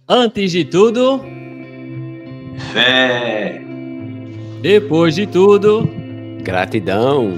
Antes de tudo, fé. Depois de tudo, gratidão.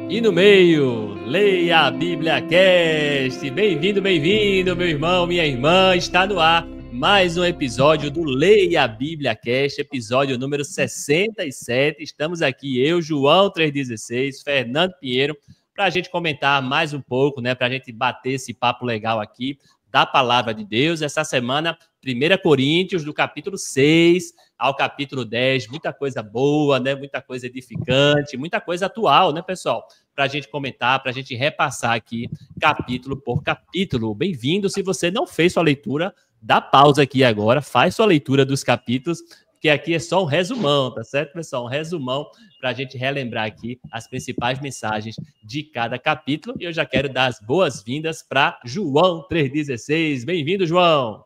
E no meio, leia a Bíblia Cast. Bem-vindo, meu irmão, minha irmã. Está no ar mais um episódio do Leia a Bíblia Cast, episódio número 67. Estamos aqui, eu, João 316, Fernando Pinheiro, para a gente comentar mais um pouco, né? Para a gente bater esse papo legal aqui da Palavra de Deus. Essa semana, 1 Coríntios, do capítulo 6 ao capítulo 10, muita coisa boa, né? Muita coisa edificante, muita coisa atual, né, pessoal? Para a gente comentar, para a gente repassar aqui capítulo por capítulo. Bem-vindo. Se você não fez sua leitura, dá pausa aqui agora, faz sua leitura dos capítulos, que aqui é só um resumão, tá certo, pessoal? Um resumão para a gente relembrar aqui as principais mensagens de cada capítulo. E eu já quero dar as boas-vindas para João 316. Bem-vindo, João!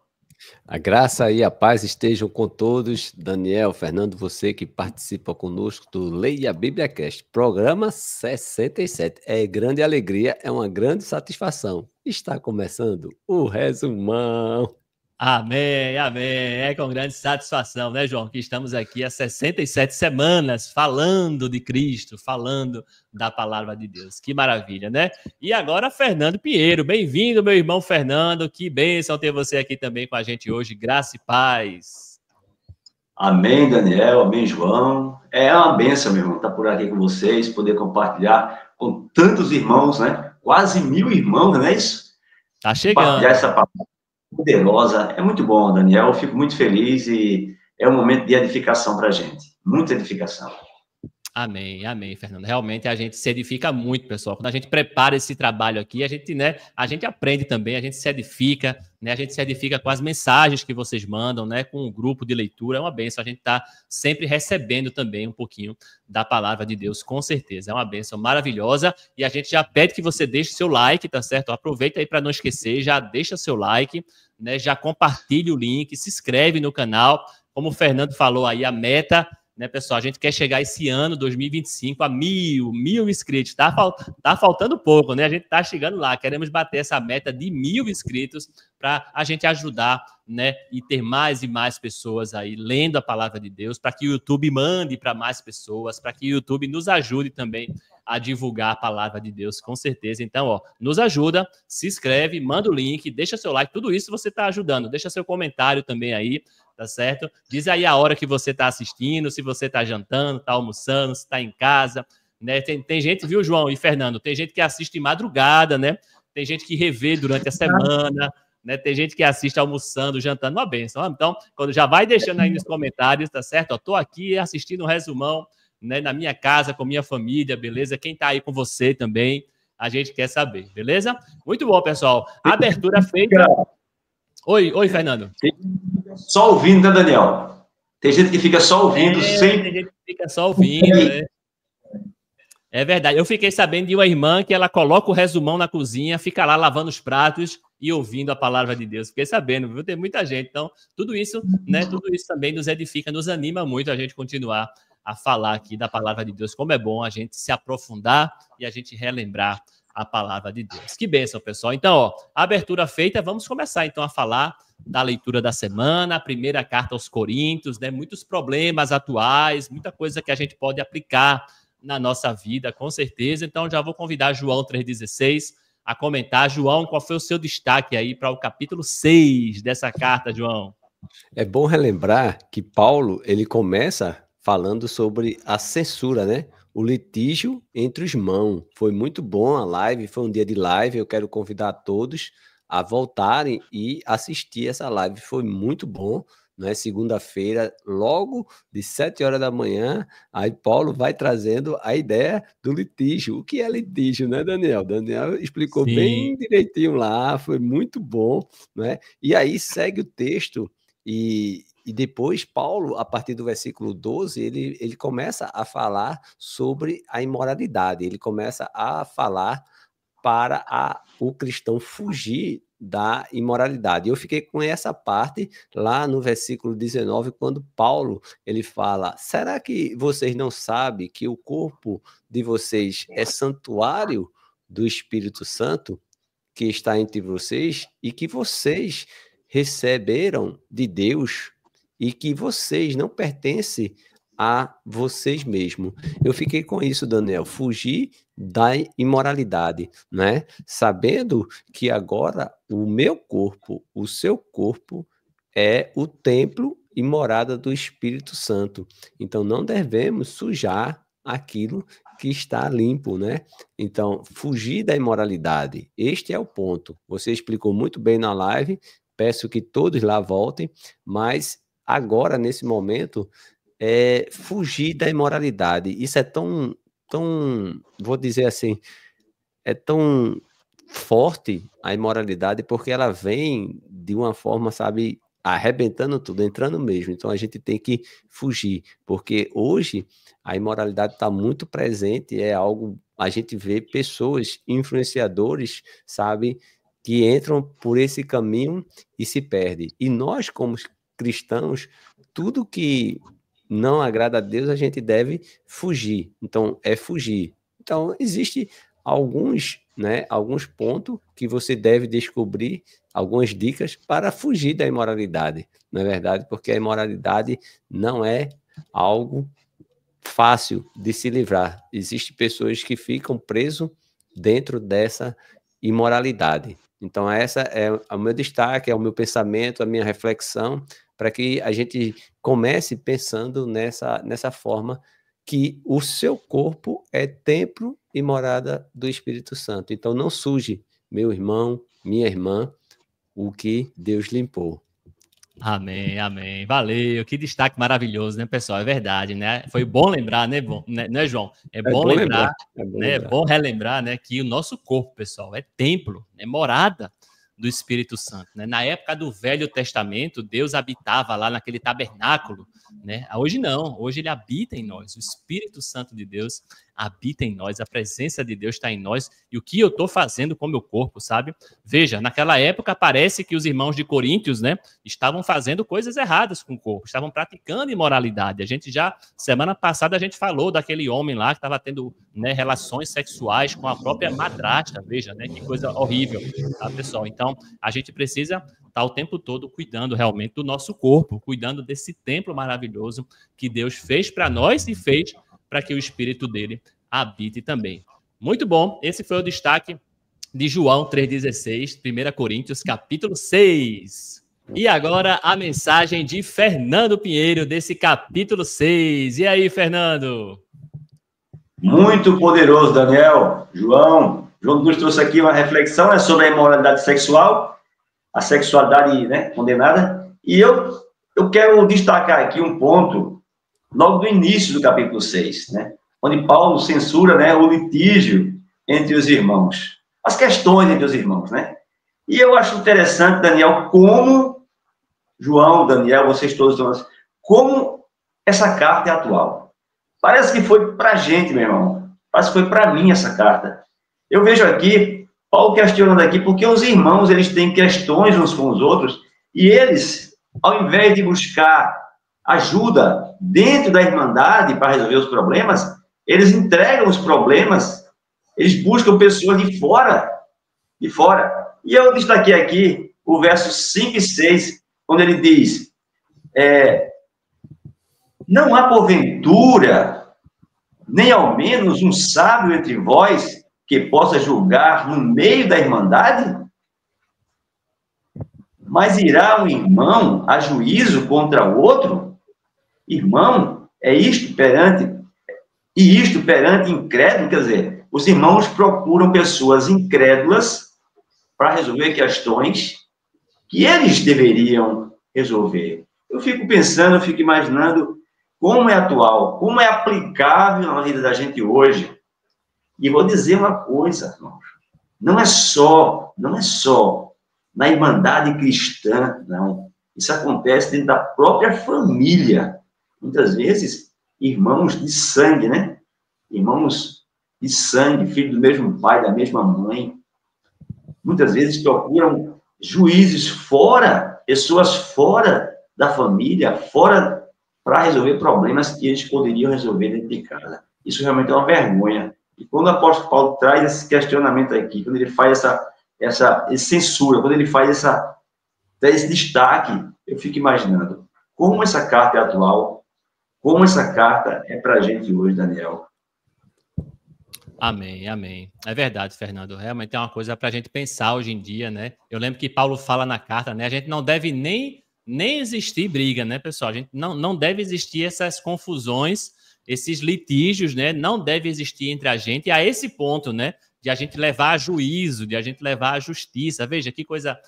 A graça e a paz estejam com todos. Daniel, Fernando, você que participa conosco do Leia a Bíblia Cast, programa 67. É grande alegria, é uma grande satisfação. Está começando o resumão. Amém, amém. É com grande satisfação, né, João, que estamos aqui há 67 semanas falando de Cristo, falando da Palavra de Deus. Que maravilha, né? E agora, Fernando Pinheiro. Bem-vindo, meu irmão Fernando. Que bênção ter você aqui também com a gente hoje. Graça e paz. Amém, Daniel. Amém, João. É uma bênção, meu irmão, estar por aqui com vocês, poder compartilhar com tantos irmãos, né? Quase 1000 irmãos, não é isso? Tá chegando. Compartilhar essa palavra poderosa. É muito bom, Daniel. Eu fico muito feliz e é um momento de edificação para a gente. Muita edificação. Amém, amém, Fernando. Realmente a gente se edifica muito, pessoal. Quando a gente prepara esse trabalho aqui, a gente aprende também, a gente se edifica, né? A gente se edifica com as mensagens que vocês mandam, né? Com o grupo de leitura, é uma bênção. A gente está sempre recebendo também um pouquinho da palavra de Deus, com certeza. É uma bênção maravilhosa. E a gente já pede que você deixe seu like, tá certo? Aproveita aí para não esquecer, já deixa seu like, né? Já compartilha o link, se inscreve no canal. Como o Fernando falou aí, a meta, né, pessoal? A gente quer chegar esse ano, 2025, a mil inscritos. Tá faltando pouco, né? A gente tá chegando lá. Queremos bater essa meta de 1000 inscritos para a gente ajudar, né? E ter mais e mais pessoas aí lendo a palavra de Deus, para que o YouTube mande para mais pessoas, para que o YouTube nos ajude também a divulgar a palavra de Deus, com certeza. Então, ó, nos ajuda, se inscreve, manda o link, deixa seu like, tudo isso você tá ajudando. Deixa seu comentário também aí, tá certo? Diz aí a hora que você tá assistindo, se você tá jantando, tá almoçando, se tá em casa, né? Tem gente, viu, João e Fernando? Tem gente que assiste de madrugada, né? Tem gente que revê durante a semana, né? Tem gente que assiste almoçando, jantando, uma bênção. Então, quando já vai deixando aí nos comentários, tá certo? Ó, tô aqui assistindo um resumão, né, na minha casa, com minha família, beleza? Quem tá aí com você também, a gente quer saber, beleza? Muito bom, pessoal. Abertura feita. Oi, Fernando. Só ouvindo, né, Daniel? Tem gente que fica só ouvindo sem... Tem gente que fica só ouvindo, né? É verdade. Eu fiquei sabendo de uma irmã que ela coloca o resumão na cozinha, fica lá lavando os pratos e ouvindo a palavra de Deus. Fiquei sabendo, viu? Tem muita gente. Então, tudo isso, né? Tudo isso também nos edifica, nos anima muito a gente continuar a falar aqui da palavra de Deus. Como é bom a gente se aprofundar e a gente relembrar a palavra de Deus. Que bênção, pessoal. Então, ó, abertura feita, vamos começar então a falar da leitura da semana, a primeira carta aos Coríntios, né? Muitos problemas atuais, muita coisa que a gente pode aplicar na nossa vida, com certeza. Então, já vou convidar João 3,16 a comentar. João, qual foi o seu destaque aí para o capítulo 6 dessa carta, João? É bom relembrar que Paulo, ele começa falando sobre a censura, né? O litígio entre os irmãos. Foi muito bom a live, foi um dia de live. Eu quero convidar todos a voltarem e assistir essa live. Foi muito bom, né? Segunda-feira, logo de 7 horas da manhã, aí Paulo vai trazendo a ideia do litígio. O que é litígio, né, Daniel? Daniel explicou bem direitinho lá, foi muito bom, né? E aí segue o texto e depois Paulo, a partir do versículo 12, ele começa a falar sobre a imoralidade, ele começa a falar para o cristão fugir da imoralidade. Eu fiquei com essa parte lá no versículo 19, quando Paulo ele fala: será que vocês não sabem que o corpo de vocês é santuário do Espírito Santo que está entre vocês e que vocês receberam de Deus e que vocês não pertencem a vocês mesmos? Eu fiquei com isso, Daniel, fugir da imoralidade, né? Sabendo que agora o meu corpo, o seu corpo é o templo e morada do Espírito Santo. Então não devemos sujar aquilo que está limpo, né? Então, fugir da imoralidade, este é o ponto. Você explicou muito bem na live, peço que todos lá voltem, mas agora, nesse momento, fugir da imoralidade. Isso é tão, vou dizer assim, é tão forte a imoralidade, porque ela vem de uma forma, sabe, arrebentando tudo, entrando mesmo. Então a gente tem que fugir, porque hoje a imoralidade está muito presente, é algo, a gente vê pessoas, influenciadores, sabe, que entram por esse caminho e se perdem. E nós, como cristãos, tudo que não agrada a Deus, a gente deve fugir. Então, é fugir. Então, existe alguns pontos que você deve descobrir, algumas dicas para fugir da imoralidade, não é verdade? Porque a imoralidade não é algo fácil de se livrar. Existem pessoas que ficam presas dentro dessa imoralidade. Então, essa é o meu destaque, é o meu pensamento, a minha reflexão, para que a gente comece pensando nessa forma que o seu corpo é templo e morada do Espírito Santo. Então, não suje, meu irmão, minha irmã, o que Deus limpou. Amém, amém. Valeu, que destaque maravilhoso, né, pessoal? É verdade, né? Foi bom lembrar, né, né, João? É bom lembrar, né? É bom relembrar, né, que o nosso corpo, pessoal, é templo, é morada do Espírito Santo, né? Na época do Velho Testamento, Deus habitava lá naquele tabernáculo, né? Hoje não, hoje ele habita em nós, o Espírito Santo de Deus habita em nós, a presença de Deus está em nós, e o que eu estou fazendo com o meu corpo, sabe? Veja, naquela época parece que os irmãos de Coríntios, né, estavam fazendo coisas erradas com o corpo, estavam praticando imoralidade. A gente já, semana passada, a gente falou daquele homem lá que estava tendo, né, relações sexuais com a própria madrasta, veja, né, que coisa horrível, tá, pessoal? Então, a gente precisa estar o tempo todo cuidando realmente do nosso corpo, cuidando desse templo maravilhoso que Deus fez para nós e fez para que o Espírito dele habite também. Muito bom, esse foi o destaque de João 3,16, 1 Coríntios, capítulo 6. E agora a mensagem de Fernando Pinheiro, desse capítulo 6. E aí, Fernando? Muito poderoso, Daniel. João nos trouxe aqui uma reflexão, sobre a imoralidade sexual, a sexualidade, né, condenada. E eu quero destacar aqui um ponto logo do início do capítulo 6, né? Onde Paulo censura, né, o litígio entre os irmãos, as questões entre os irmãos, né? E eu acho interessante, Daniel, como João, Daniel, vocês todos, como essa carta é atual. Parece que foi para a gente, meu irmão. Parece que foi para mim essa carta. Eu vejo aqui, Paulo questionando aqui, porque os irmãos, eles têm questões uns com os outros, e eles, ao invés de buscar ajuda dentro da Irmandade para resolver os problemas, eles entregam os problemas, eles buscam pessoas de fora. E eu destaquei aqui o verso 5 e 6, onde ele diz, não há porventura, nem ao menos um sábio entre vós, que possa julgar no meio da Irmandade? Mas irá um irmão a juízo contra o outro? Irmão, isto perante incrédulo, quer dizer, os irmãos procuram pessoas incrédulas para resolver questões que eles deveriam resolver. Eu fico pensando, eu fico imaginando como é atual, como é aplicável na vida da gente hoje. E vou dizer uma coisa, irmãos, não é só na Irmandade cristã, não. Isso acontece dentro da própria família. Muitas vezes, irmãos de sangue, né? Irmãos de sangue, filho do mesmo pai, da mesma mãe. Muitas vezes procuram juízes fora, pessoas fora da família, fora para resolver problemas que eles poderiam resolver dentro de casa. Isso realmente é uma vergonha. E quando o apóstolo Paulo traz esse questionamento aqui, quando ele faz essa censura, quando ele faz esse destaque, eu fico imaginando como essa carta é atual, como essa carta é para a gente hoje, Daniel. Amém, amém. É verdade, Fernando. Realmente é uma coisa para a gente pensar hoje em dia, né? Eu lembro que Paulo fala na carta, né? A gente não deve nem existir briga, né, pessoal? A gente não deve existir essas confusões, esses litígios, né? Não deve existir entre a gente, e a esse ponto, né? De a gente levar a juízo, de a gente levar a justiça. Veja que coisa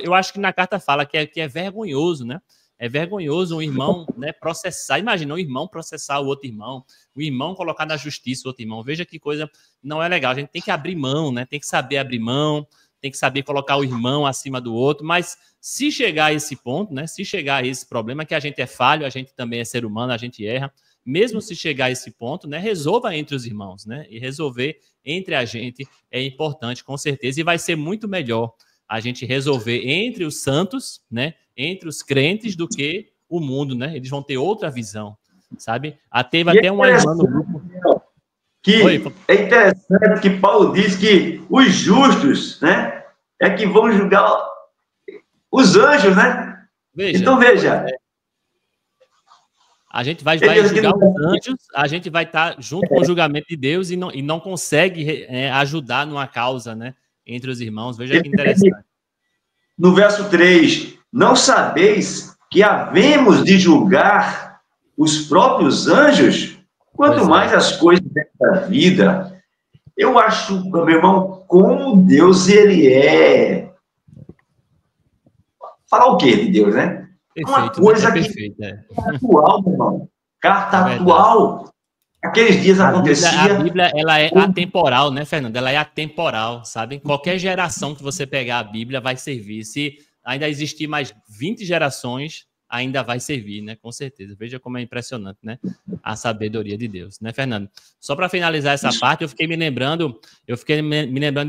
eu acho que na carta fala que é vergonhoso, né? É vergonhoso um irmão, né, processar. Imagina um irmão processar o outro irmão, o irmão colocar na justiça o outro irmão. Veja que coisa não é legal. A gente tem que abrir mão, né? Tem que saber abrir mão, tem que saber colocar o irmão acima do outro. Mas se chegar a esse ponto, né? Se chegar a esse problema, que a gente é falho, a gente também é ser humano, a gente erra. Mesmo se chegar a esse ponto, né? Resolva entre os irmãos, né? E resolver entre a gente é importante, com certeza, e vai ser muito melhor a gente resolver entre os santos, né? Entre os crentes do que o mundo, né? Eles vão ter outra visão, sabe? Teve até uma irmã no grupo. É interessante que Paulo diz que os justos, né? É que vão julgar os anjos, né? Veja, então, veja. A gente vai julgar os anjos, a gente vai estar junto com o julgamento de Deus e não consegue ajudar numa causa, né? Entre os irmãos. Veja que interessante. No verso 3, não sabeis que havemos de julgar os próprios anjos? Quanto mais as coisas dessa vida. Eu acho, meu irmão, como Deus, ele é... Falar o quê de Deus, né? Perfeito, uma coisa que é atual, meu irmão. Carta atual. Aqueles dias acontecia... A Bíblia, ela é atemporal, né, Fernando? Ela é atemporal, sabe? Qualquer geração que você pegar a Bíblia vai servir. Se ainda existir mais 20 gerações, ainda vai servir, né? Com certeza. Veja como é impressionante, né? A sabedoria de Deus, né, Fernando? Só para finalizar essa parte, eu fiquei me lembrando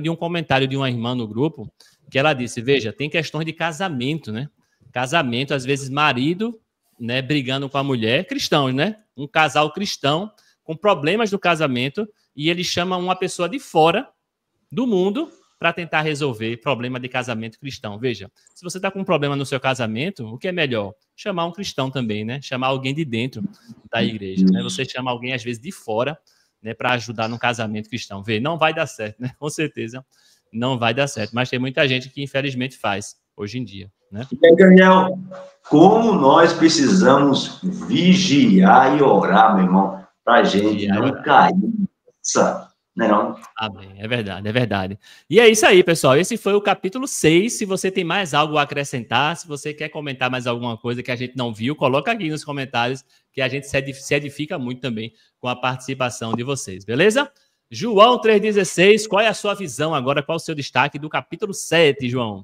de um comentário de uma irmã no grupo, que ela disse, veja, tem questões de casamento, né? Casamento, às vezes, marido, né, brigando com a mulher, cristãos, né? Um casal cristão com problemas do casamento, e ele chama uma pessoa de fora do mundo para tentar resolver problema de casamento cristão. Veja, se você está com um problema no seu casamento, o que é melhor? Chamar um cristão também, né? Chamar alguém de dentro da igreja, né? Você chama alguém, às vezes, de fora, né, para ajudar no casamento cristão. Vê, não vai dar certo, né? Com certeza não vai dar certo, mas tem muita gente que, infelizmente, faz hoje em dia, né? E aí, Daniel, como nós precisamos vigiar e orar, meu irmão, para a gente não cair nessa, não? Amém, é verdade, é verdade. E é isso aí, pessoal. Esse foi o capítulo 6. Se você tem mais algo a acrescentar, se você quer comentar mais alguma coisa que a gente não viu, coloca aqui nos comentários, que a gente se edifica muito também com a participação de vocês, beleza? João 3,16, qual é a sua visão agora? Qual é o seu destaque do capítulo 7, João?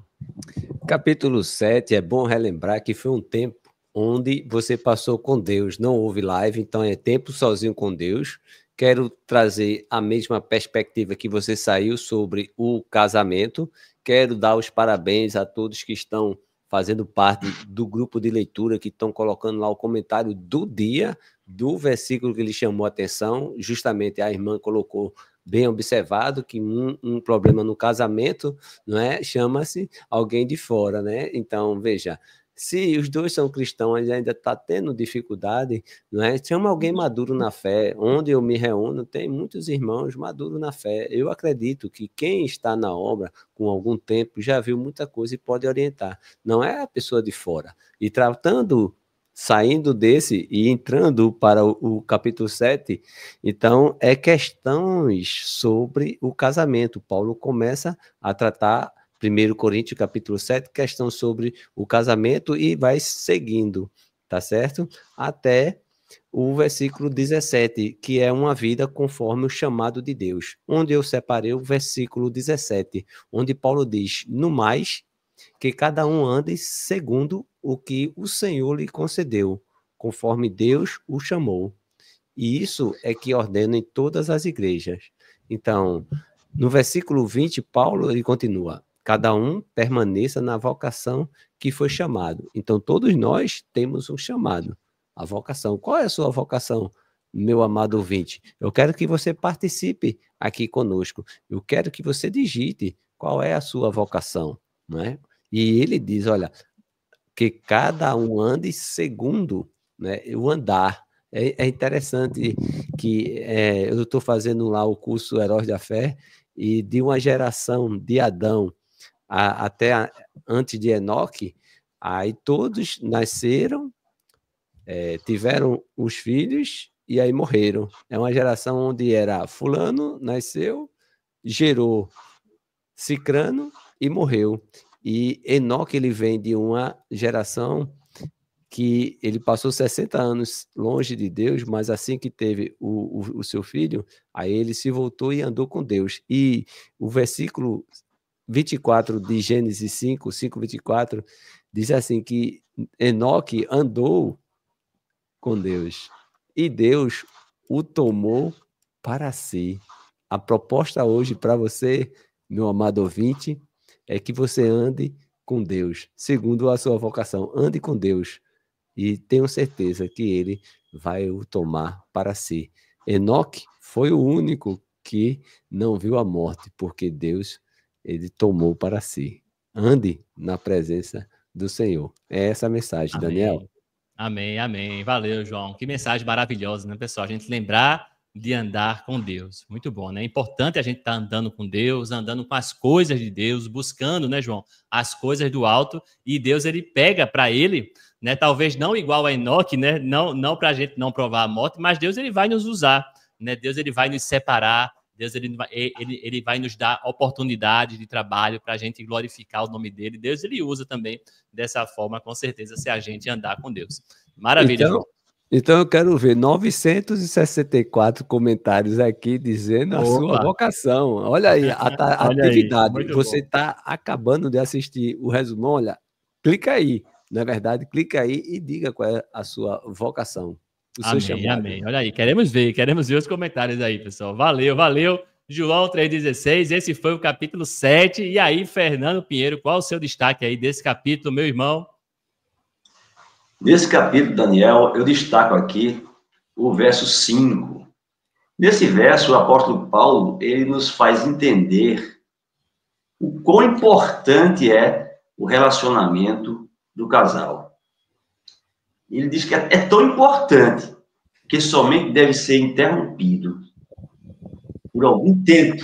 Capítulo 7, é bom relembrar que foi um tempo onde você passou com Deus, não houve live, então é tempo sozinho com Deus. Quero trazer a mesma perspectiva que você saiu sobre o casamento. Quero dar os parabéns a todos que estão fazendo parte do grupo de leitura, que estão colocando lá o comentário do dia, do versículo que lhe chamou a atenção. Justamente a irmã colocou bem observado que um problema no casamento, não é? Chama-se alguém de fora, né? Então, veja, se os dois são cristãos e ainda está tendo dificuldade, não é? Chama alguém maduro na fé. Onde eu me reúno, tem muitos irmãos maduros na fé. Eu acredito que quem está na obra com algum tempo já viu muita coisa e pode orientar. Não é a pessoa de fora. E saindo desse e entrando para o capítulo 7, então é questões sobre o casamento. Paulo começa a tratar 1 Coríntios, capítulo 7, questão sobre o casamento e vai seguindo, tá certo? Até o versículo 17, que é uma vida conforme o chamado de Deus, onde eu separei o versículo 17, onde Paulo diz, no mais, que cada um ande segundo o que o Senhor lhe concedeu, conforme Deus o chamou. E isso é que ordena em todas as igrejas. Então, no versículo 20, Paulo ele continua, cada um permaneça na vocação que foi chamado. Então, todos nós temos um chamado, a vocação. Qual é a sua vocação, meu amado ouvinte? Eu quero que você participe aqui conosco. Eu quero que você digite qual é a sua vocação, não é? E ele diz, olha, que cada um ande segundo, né, o andar. É interessante que eu estou fazendo lá o curso Heróis da Fé, e de uma geração de Adão até antes de Enoque, aí todos nasceram, tiveram os filhos e aí morreram. É uma geração onde era fulano, nasceu, gerou cicrano e morreu. E Enoque, ele vem de uma geração que ele passou 60 anos longe de Deus, mas assim que teve o seu filho, aí ele se voltou e andou com Deus. E o versículo 24 de Gênesis 5:24, diz assim que Enoque andou com Deus e Deus o tomou para si. A proposta hoje para você, meu amado ouvinte, é que você ande com Deus, segundo a sua vocação. Ande com Deus e tenho certeza que ele vai o tomar para si. Enoque foi o único que não viu a morte, porque Deus ele tomou para si. Ande na presença do Senhor. É essa a mensagem, Amém. Daniel. Amém, amém. Valeu, João. Que mensagem maravilhosa, né, pessoal? A gente lembrar de andar com Deus. Muito bom, né? É importante a gente estar andando com Deus, andando com as coisas de Deus, buscando, né, João? As coisas do alto. E Deus, ele pega para ele, né? Talvez não igual a Enoque, né? Não para a gente não provar a morte, mas Deus, ele vai nos usar, né? Deus, ele vai nos separar. Deus, ele vai nos dar oportunidade de trabalho para a gente glorificar o nome dele. Deus, ele usa também dessa forma, com certeza, se a gente andar com Deus. Maravilha, João. Então eu quero ver 964 comentários aqui dizendo a sua vocação. Olha aí, a atividade. Aí, você está acabando de assistir o resumão, olha, clica aí, não é verdade? Clica aí e diga qual é a sua vocação. Amém, amém. Olha aí, queremos ver os comentários aí, pessoal. Valeu, valeu. João 3,16, esse foi o capítulo 7. E aí, Fernando Pinheiro, qual o seu destaque aí desse capítulo, meu irmão? Nesse capítulo, Daniel, eu destaco aqui o verso 5. Nesse verso, o apóstolo Paulo, ele nos faz entender o quão importante é o relacionamento do casal. Ele diz que é tão importante que somente deve ser interrompido por algum tempo,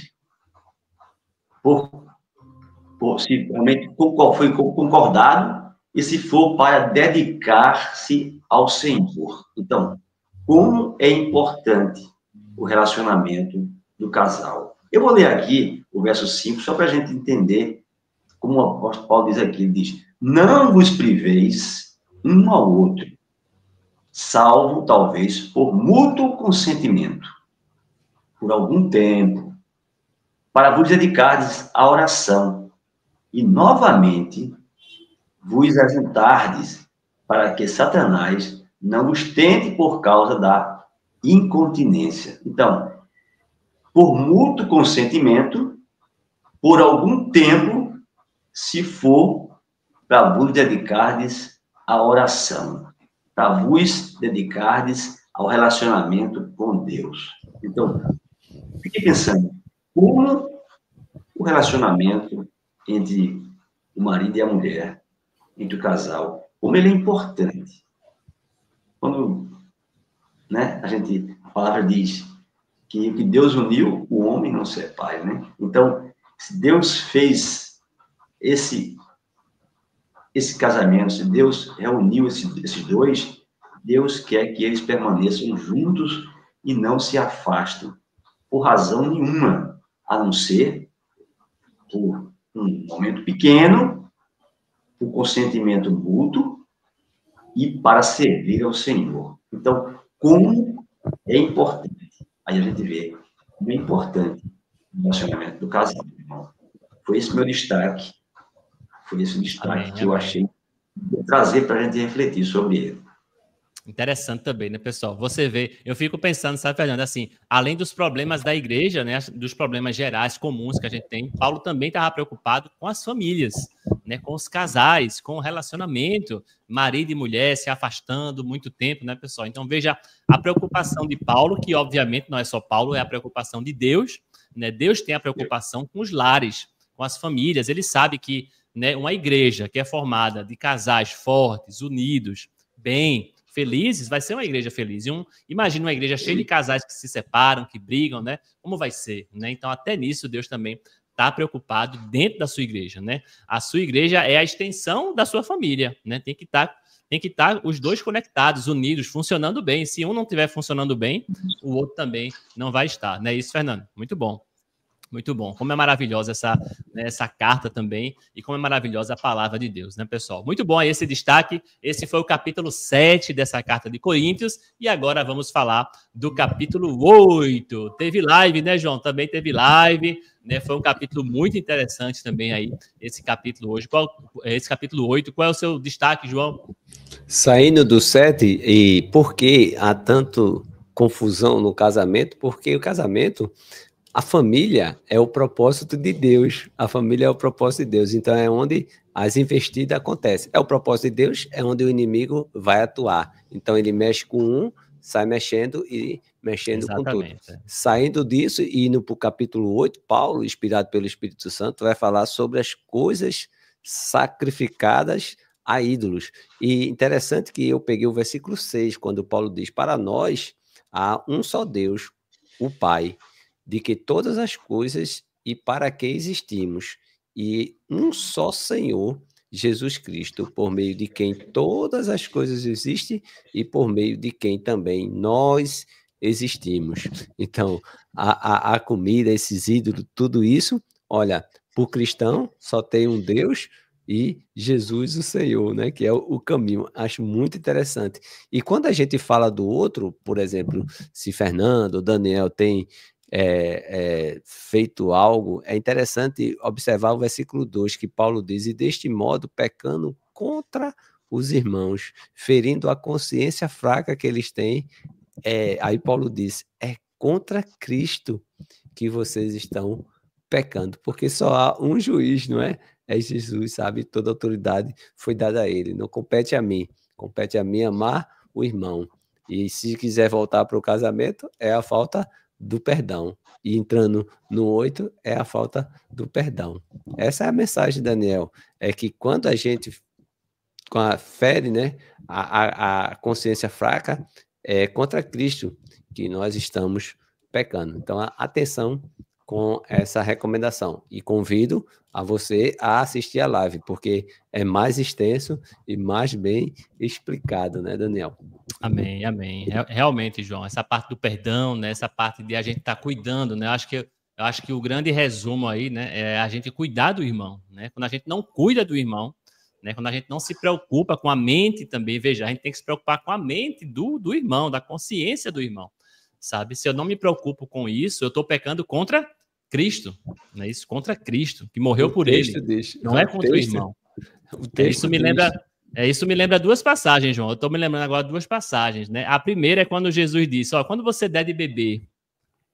se realmente foi concordado e se for para dedicar-se ao Senhor. Então, como é importante o relacionamento do casal. Eu vou ler aqui o verso 5, só para a gente entender como o apóstolo Paulo diz aqui. Ele diz, não vos priveis um ao outro, salvo, talvez, por mútuo consentimento, por algum tempo, para vos dedicardes à oração, e novamente vos ajuntardes, para que Satanás não vos tente por causa da incontinência. Então, por mútuo consentimento, por algum tempo, se for para vos dedicardes à oração, para vos dedicardes ao relacionamento com Deus. Então, fiquei pensando, como o relacionamento entre o marido e a mulher, entre o casal, como ele é importante. Quando, né, a palavra diz que o que Deus uniu, o homem não separe, né? Então, se Deus fez esse casamento, se Deus reuniu esses dois, Deus quer que eles permaneçam juntos e não se afastem por razão nenhuma, a não ser por um momento pequeno, por consentimento mútuo e para servir ao Senhor. Então, como é importante, aí a gente vê como é importante o relacionamento do casal, irmão. Foi esse meu destaque. Foi esse destaque que eu achei de trazer para a gente refletir sobre ele. Interessante também, né, pessoal? Você vê, eu fico pensando, sabe, Fernando, assim, além dos problemas da igreja, né, dos problemas gerais, comuns que a gente tem, Paulo também estava preocupado com as famílias, né, com os casais, com o relacionamento, marido e mulher se afastando muito tempo, né, pessoal? Então, veja a preocupação de Paulo, que obviamente não é só Paulo, é a preocupação de Deus, né? Deus tem a preocupação com os lares, com as famílias. Ele sabe que, né, uma igreja que é formada de casais fortes, unidos, bem felizes, vai ser uma igreja feliz. Imagina uma igreja cheia de casais que se separam, que brigam, né? Como vai ser, né? Então, até nisso, Deus também está preocupado dentro da sua igreja, né? A sua igreja é a extensão da sua família, né? Tem que estar os dois conectados, unidos, funcionando bem. Se um não estiver funcionando bem, o outro também não vai estar. Não é isso, Fernando? Muito bom. Muito bom. Como é maravilhosa essa carta também e como é maravilhosa a palavra de Deus, né, pessoal? Muito bom esse destaque. Esse foi o capítulo 7 dessa carta de Coríntios e agora vamos falar do capítulo 8. Teve live, né, João? Também teve live, né? Foi um capítulo muito interessante também aí, esse capítulo hoje. Esse capítulo 8, qual é o seu destaque, João? Saindo do 7, e por que há tanto confusão no casamento? Porque o casamento... A família é o propósito de Deus. A família é o propósito de Deus. Então, é onde as investidas acontecem. É o propósito de Deus, é onde o inimigo vai atuar. Então, ele mexe com um, sai mexendo e mexendo Exatamente. com tudo. Saindo disso e indo para o capítulo 8, Paulo, inspirado pelo Espírito Santo, vai falar sobre as coisas sacrificadas a ídolos. E interessante que eu peguei o versículo 6, quando Paulo diz, para nós há um só Deus, o Pai, de que todas as coisas e para que existimos, e um só Senhor, Jesus Cristo, por meio de quem todas as coisas existem e por meio de quem também nós existimos. Então, a comida, esses ídolos, tudo isso, olha, para o cristão só tem um Deus e Jesus o Senhor, né, que é o caminho. Acho muito interessante. E quando a gente fala do outro, por exemplo, se Fernando ou Daniel tem feito algo, é interessante observar o versículo 2, que Paulo diz, e deste modo pecando contra os irmãos, ferindo a consciência fraca que eles têm, aí Paulo diz, é contra Cristo que vocês estão pecando, porque só há um juiz, não é? É Jesus, sabe? Toda autoridade foi dada a ele, não compete a mim amar o irmão, e se quiser voltar para o casamento, é a falta do perdão. E entrando no 8, é a falta do perdão. Essa é a mensagem, Daniel. É que quando a gente fere, né, a consciência fraca, é contra Cristo que nós estamos pecando. Então, atenção com essa recomendação. E convido a você a assistir a live, porque é mais extenso e mais bem explicado, né, Daniel? Amém, amém. Realmente, João, essa parte do perdão, né, essa parte de a gente estar cuidando, né, eu acho que o grande resumo aí, né, é a gente cuidar do irmão, né, quando a gente não cuida do irmão, né, quando a gente não se preocupa com a mente também, veja, a gente tem que se preocupar com a mente do irmão, da consciência do irmão, sabe? Se eu não me preocupo com isso, eu estou pecando contra Cristo, né, isso, contra Cristo, que morreu por ele, não é contra o irmão. Isso me lembra duas passagens, João. Eu estou me lembrando agora de duas passagens, né? A primeira é quando Jesus disse, ó, quando você der de beber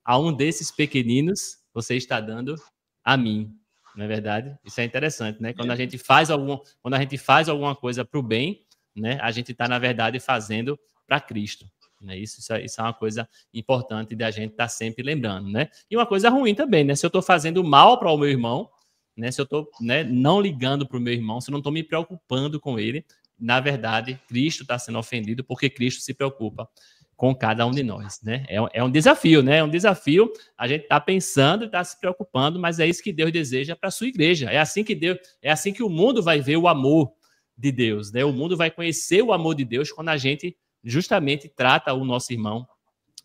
a um desses pequeninos, você está dando a mim. Não é verdade? Isso é interessante, né? Quando a gente faz alguma coisa para o bem, né? A gente está, na verdade, fazendo para Cristo. Né? Isso é uma coisa importante da gente estar sempre lembrando, né? E uma coisa ruim também, né? Se eu estou fazendo mal para o meu irmão, né, se eu estou, né, não ligando para o meu irmão, se eu não estou me preocupando com ele, na verdade, Cristo está sendo ofendido porque Cristo se preocupa com cada um de nós. Né? É um desafio, né? É um desafio, a gente está pensando e está se preocupando, mas é isso que Deus deseja para a sua igreja. É assim que o mundo vai ver o amor de Deus. Né? O mundo vai conhecer o amor de Deus quando a gente justamente trata o nosso irmão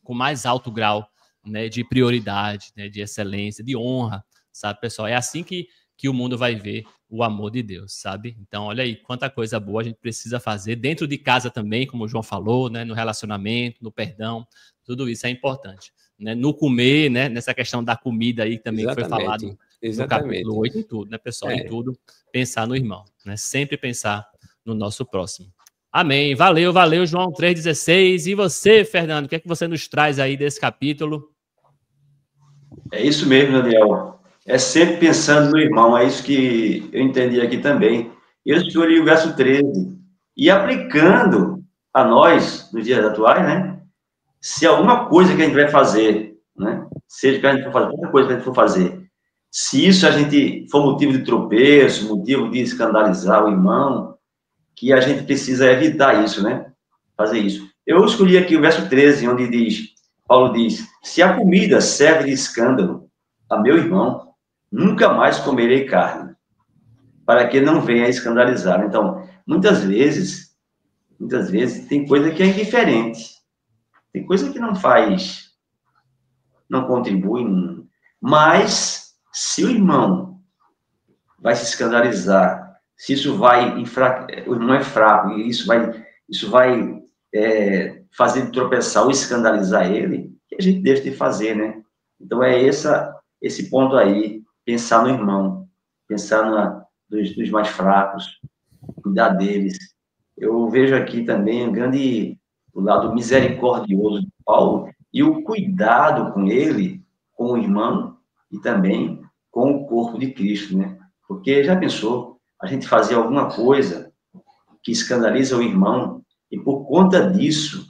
com mais alto grau, né, de prioridade, né, de excelência, de honra, sabe, pessoal? É assim que o mundo vai ver o amor de Deus, sabe? Então, olha aí, quanta coisa boa a gente precisa fazer dentro de casa também, como o João falou, né? No relacionamento, no perdão, tudo isso é importante. Né? No comer, né? Nessa questão da comida aí também que foi falado no capítulo 8, em tudo, né, pessoal? Em tudo, pensar no irmão, né? Sempre pensar no nosso próximo. Amém. Valeu, valeu, João 3,16. E você, Fernando, o que é que você nos traz aí desse capítulo? É isso mesmo, Daniel. É sempre pensando no irmão, é isso que eu entendi aqui também. Eu escolhi o verso 13. E aplicando a nós, nos dias atuais, né? Se alguma coisa que a gente vai fazer, né? Seja que a gente for fazer, qualquer coisa que a gente for fazer, se isso a gente for motivo de tropeço, motivo de escandalizar o irmão, que a gente precisa evitar isso, né? Fazer isso. Eu escolhi aqui o verso 13, onde Paulo diz, se a comida serve de escândalo a meu irmão, nunca mais comerei carne, para que não venha escandalizar. Então, muitas vezes, tem coisa que é indiferente, tem coisa que não faz, não contribui, mas se o irmão vai se escandalizar, se isso vai o irmão é fraco, e isso vai fazer tropeçar ou escandalizar ele, que a gente deixa de fazer, né? Então, é esse ponto aí, pensar no irmão, pensar dos mais fracos, cuidar deles. Eu vejo aqui também o lado misericordioso de Paulo e o cuidado com ele, com o irmão e também com o corpo de Cristo, né? Porque, já pensou, a gente fazer alguma coisa que escandaliza o irmão e, por conta disso,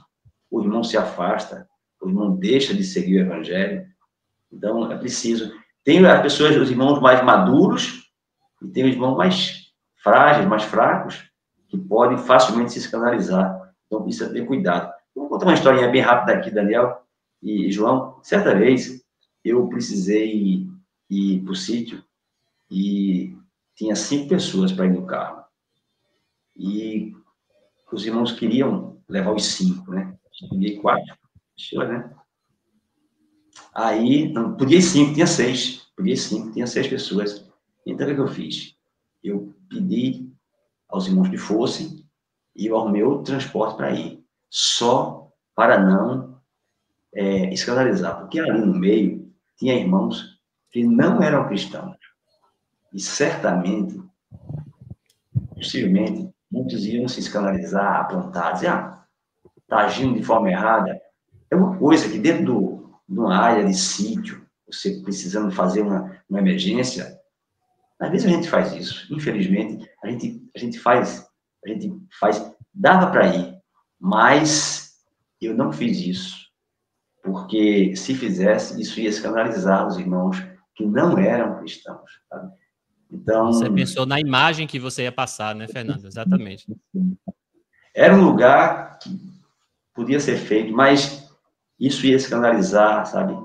o irmão se afasta, o irmão deixa de seguir o evangelho. Então, é preciso. Tem as pessoas, os irmãos mais maduros e tem os irmãos mais frágeis, mais fracos, que podem facilmente se escandalizar. Então, precisa ter cuidado. Vou contar uma historinha bem rápida aqui, Daniel e João. Certa vez, eu precisei ir para o sítio e tinha 5 pessoas para ir no carro. E os irmãos queriam levar os 5, né? Peguei 4 pessoas, né? Aí, não, podia ir 5, tinha 6. Podia ir 5, tinha 6 pessoas. Então, o que eu fiz? Eu pedi aos irmãos que fossem e eu arrumei outro transporte para ir. Só para não escandalizar. Porque ali no meio tinha irmãos que não eram cristãos. E certamente, possivelmente, muitos iam se escandalizar, apontar, dizer, está agindo de forma errada. É uma coisa que dentro de uma área de sítio, você precisando fazer uma emergência, às vezes a gente faz isso. Infelizmente, a gente faz, dava para ir, mas eu não fiz isso, porque se fizesse, isso ia escandalizar os irmãos que não eram cristãos, sabe? Então, você pensou na imagem que você ia passar, né, Fernando? Exatamente. Era um lugar que podia ser feito, mas isso ia escandalizar, sabe?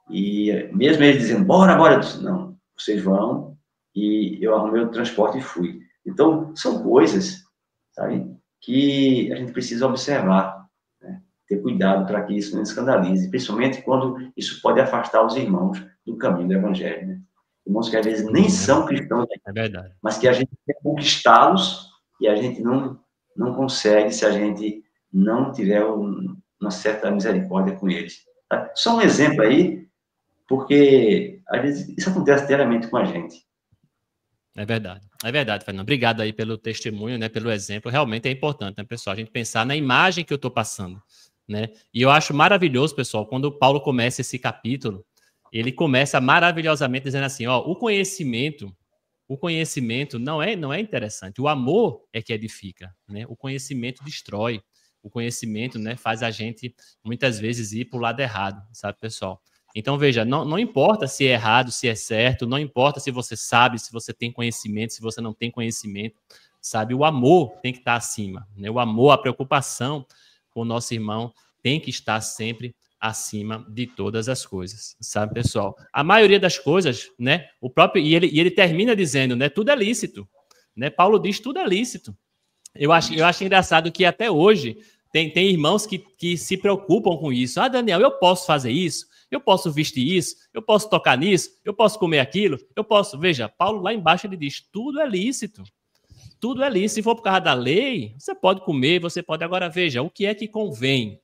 E mesmo eles dizendo, bora, eu disse, não, vocês vão, e eu arrumei o transporte e fui. Então, são coisas, sabe, que a gente precisa observar, né? Ter cuidado para que isso não escandalize, principalmente quando isso pode afastar os irmãos do caminho do evangelho, né? Irmãos que às vezes nem são cristãos, é verdade, mas que a gente quer conquistá-los e a gente não consegue se a gente não tiver uma certa misericórdia com eles. Tá? Só um exemplo aí, porque às vezes isso acontece diariamente com a gente. É verdade, Fernando. Obrigado aí pelo testemunho, né, pelo exemplo. Realmente é importante, né, pessoal, a gente pensar na imagem que eu estou passando, né? E eu acho maravilhoso, pessoal, quando o Paulo começa esse capítulo, ele começa maravilhosamente dizendo assim, ó, o conhecimento não é interessante. O amor é que edifica, né? O conhecimento destrói. O conhecimento, né, faz a gente muitas vezes ir para o lado errado, sabe, pessoal? Então, veja, não importa se é errado, se é certo, não importa se você sabe, se você tem conhecimento, se você não tem conhecimento, sabe? O amor tem que estar acima, né? O amor, a preocupação com o nosso irmão tem que estar sempre acima de todas as coisas, sabe, pessoal? A maioria das coisas, né? O próprio e ele termina dizendo, né? Tudo é lícito, né? Paulo diz tudo é lícito. Eu acho engraçado que até hoje tem irmãos que se preocupam com isso. Ah, Daniel, eu posso fazer isso? Eu posso vestir isso? Eu posso tocar nisso? Eu posso comer aquilo? Eu posso... Veja, Paulo lá embaixo ele diz, tudo é lícito. Tudo é lícito. Se for por causa da lei, você pode comer, você pode... Agora, veja, o que é que convém?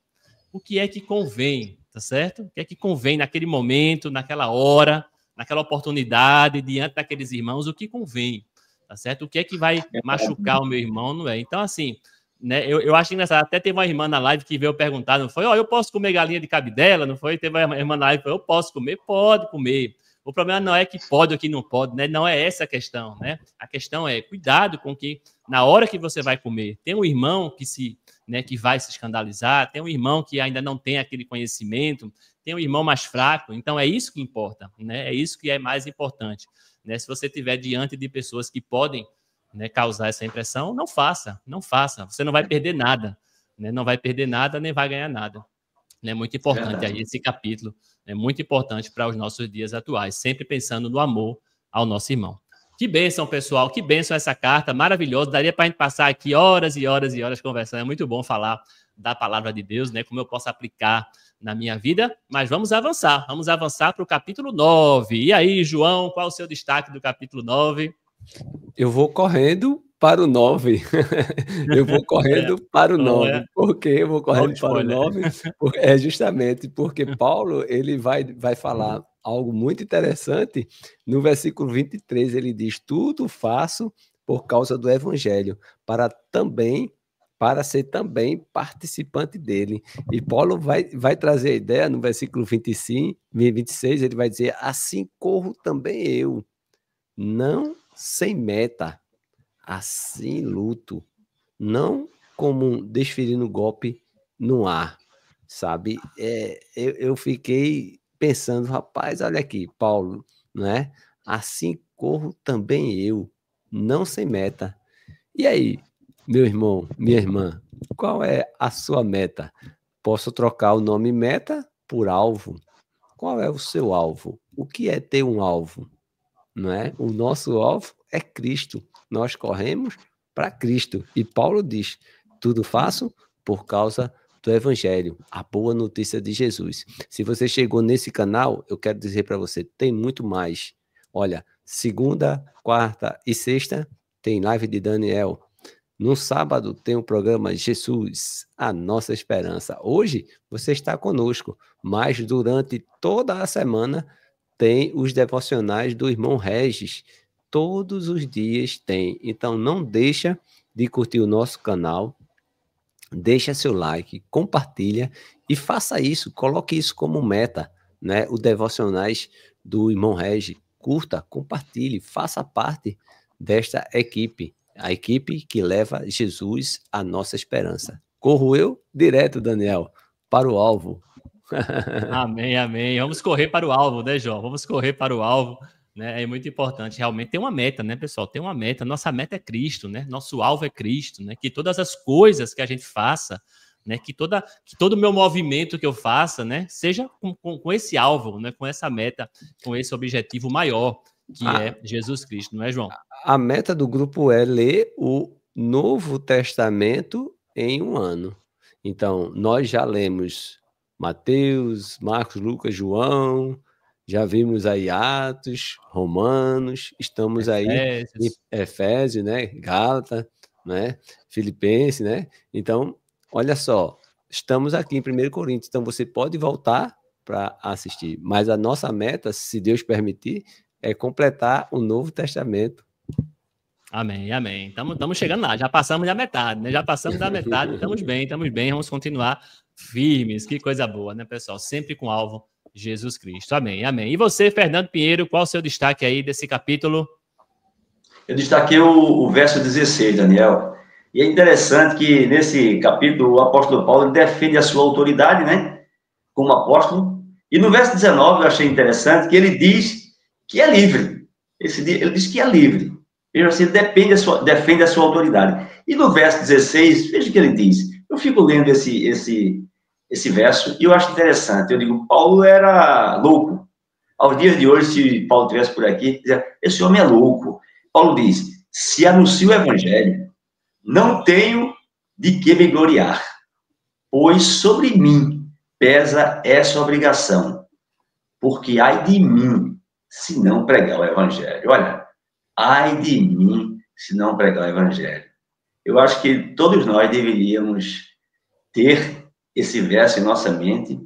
O que é que convém, tá certo? O que é que convém naquele momento, naquela hora, naquela oportunidade, diante daqueles irmãos, o que convém, tá certo? O que é que vai machucar o meu irmão, não é? Então, assim, né? Eu acho engraçado. Até teve uma irmã na live que veio perguntar, não foi? Eu posso comer galinha de cabidela? Não foi? Teve uma irmã na live que falou, eu posso comer? Pode comer. O problema não é que pode ou que não pode, né? Não é essa a questão, né? A questão é cuidado com que, na hora que você vai comer, tem um irmão que vai se escandalizar, tem um irmão que ainda não tem aquele conhecimento, tem um irmão mais fraco. Então, é isso que importa, né? É isso que é mais importante, né? Se você estiver diante de pessoas que podem, né, causar essa impressão, não faça. Você não vai perder nada, né? Não vai perder nada, nem vai ganhar nada. É muito importante aí esse capítulo, é muito importante para os nossos dias atuais, sempre pensando no amor ao nosso irmão. Que bênção, pessoal, que bênção essa carta, maravilhosa. Daria para a gente passar aqui horas e horas e horas conversando. É muito bom falar da palavra de Deus, né? Como eu posso aplicar na minha vida, mas vamos avançar para o capítulo 9. E aí, João, qual o seu destaque do capítulo 9? Eu vou correndo para o 9. Eu vou correndo para o 9. Por que eu vou correndo para o 9? É justamente porque Paulo ele vai falar algo muito interessante. No versículo 23, ele diz: tudo faço por causa do evangelho, para ser também participante dele. E Paulo vai trazer a ideia no versículo 25, 26, ele vai dizer: assim corro também eu, não sem meta, assim luto, não como desferindo golpe no ar, sabe? Eu fiquei pensando, rapaz, olha aqui, Paulo, né? Assim corro também eu, não sem meta. E aí, meu irmão, minha irmã, qual é a sua meta? Posso trocar o nome meta por alvo? Qual é o seu alvo? O que é ter um alvo? Não é? O nosso alvo é Cristo. Nós corremos para Cristo. E Paulo diz: tudo faço por causa do Evangelho, a boa notícia de Jesus. Se você chegou nesse canal, eu quero dizer para você, tem muito mais. Olha, segunda, quarta e sexta tem live de Daniel. No sábado tem o programa Jesus, a nossa esperança. Hoje você está conosco, mas durante toda a semana tem os devocionais do irmão Regis. Todos os dias tem. Então não deixa de curtir o nosso canal, deixa seu like, compartilha e faça isso, coloque isso como meta, né? O devocionais do irmão Regis. Curta, compartilhe, faça parte desta equipe, a equipe que leva Jesus à nossa esperança. Corro eu direto, Daniel, para o alvo. Amém, amém. Vamos correr para o alvo, né, João? Vamos correr para o alvo, né? É muito importante. Realmente tem uma meta, né, pessoal? Tem uma meta. Nossa meta é Cristo, né? Nosso alvo é Cristo, né? Que todas as coisas que a gente faça, né? Que todo o meu movimento que eu faça, né? Seja com esse alvo, né? Com essa meta, com esse objetivo maior, que é Jesus Cristo, não é, João? A meta do grupo é ler o Novo Testamento em um ano. Então, nós já lemos Mateus, Marcos, Lucas, João, já vimos aí Atos, Romanos, estamos aí em Efésios, né? Gálatas, né? Filipenses, né? Então, olha só, estamos aqui em 1 Coríntios, então você pode voltar para assistir, mas a nossa meta, se Deus permitir, é completar o Novo Testamento. Amém, amém. Estamos chegando lá, já passamos da metade, né? Já passamos da metade, estamos bem, vamos continuar firmes. Que coisa boa, né, pessoal? Sempre com alvo Jesus Cristo. Amém, amém. E você, Fernando Pinheiro, qual o seu destaque aí desse capítulo? Eu destaquei o verso 16, Daniel. E é interessante que nesse capítulo o apóstolo Paulo defende a sua autoridade, né? Como apóstolo. E no verso 19 eu achei interessante que ele diz que é livre. Ele diz que é livre. Ele defende a sua autoridade. E no verso 16, veja o que ele diz. Eu fico lendo esse verso e eu acho interessante. Eu digo, Paulo era louco. Aos dias de hoje, se Paulo estivesse por aqui, dizia, esse homem é louco. Paulo diz, se anuncio o evangelho, não tenho de que me gloriar, pois sobre mim pesa essa obrigação, porque ai de mim se não pregar o evangelho. Olha, ai de mim se não pregar o evangelho. Eu acho que todos nós deveríamos ter esse verso em nossa mente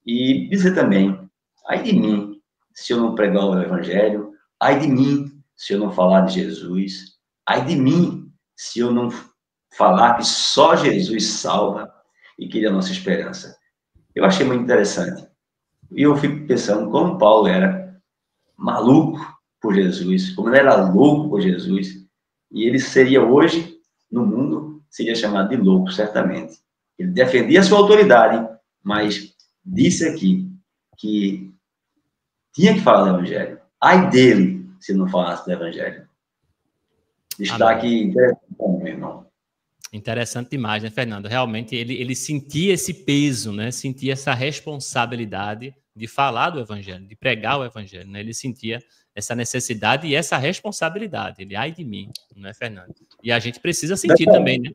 e dizer também, ai de mim se eu não pregar o evangelho, ai de mim se eu não falar de Jesus, ai de mim se eu não falar que só Jesus salva e que ele é a nossa esperança. Eu achei muito interessante. E eu fico pensando como Paulo era maluco por Jesus, como ele era louco por Jesus, e ele seria hoje, no mundo, seria chamado de louco, certamente. Ele defendia a sua autoridade, mas disse aqui que tinha que falar do Evangelho. Ai dele, se não falasse do Evangelho. Destaque interessante, meu irmão. Interessante demais, né, Fernando? Realmente ele sentia esse peso, né? Sentia essa responsabilidade de falar do Evangelho, de pregar o Evangelho, né? Ele sentia essa necessidade e essa responsabilidade. Ele, ai de mim, não é, Fernando? E a gente precisa sentir também, né?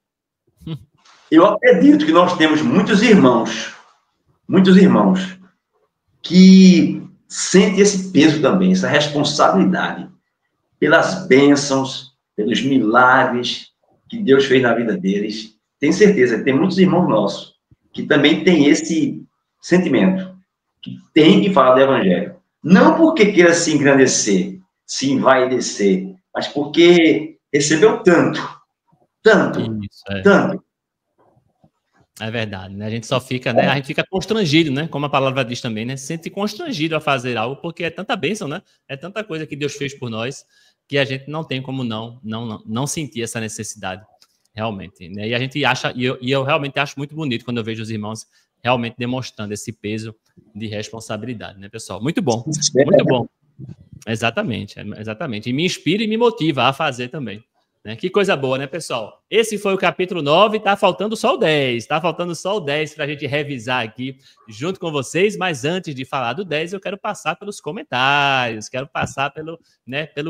Eu acredito que nós temos muitos irmãos que sentem esse peso também, essa responsabilidade pelas bênçãos, pelos milagres que Deus fez na vida deles. Tenho certeza que tem muitos irmãos nossos que também têm esse sentimento, que tem que falar do Evangelho. Não porque queira se engrandecer, se envaidecer, mas porque recebeu tanto. Isso, tanto. É verdade, né? A gente só fica, né? A gente fica constrangido, né? Como a palavra diz também, né? Se sente constrangido a fazer algo, porque é tanta bênção, né? É tanta coisa que Deus fez por nós, que a gente não tem como não sentir essa necessidade, realmente, né? E a gente acha, e eu realmente acho muito bonito quando eu vejo os irmãos realmente demonstrando esse peso de responsabilidade, né, pessoal? Muito bom, muito bom. Exatamente. E me inspira e me motiva a fazer também. Né? Que coisa boa, né, pessoal? Esse foi o capítulo 9, tá faltando só o 10. Tá faltando só o 10 para a gente revisar aqui junto com vocês, mas antes de falar do 10, eu quero passar pelos comentários, quero passar pelo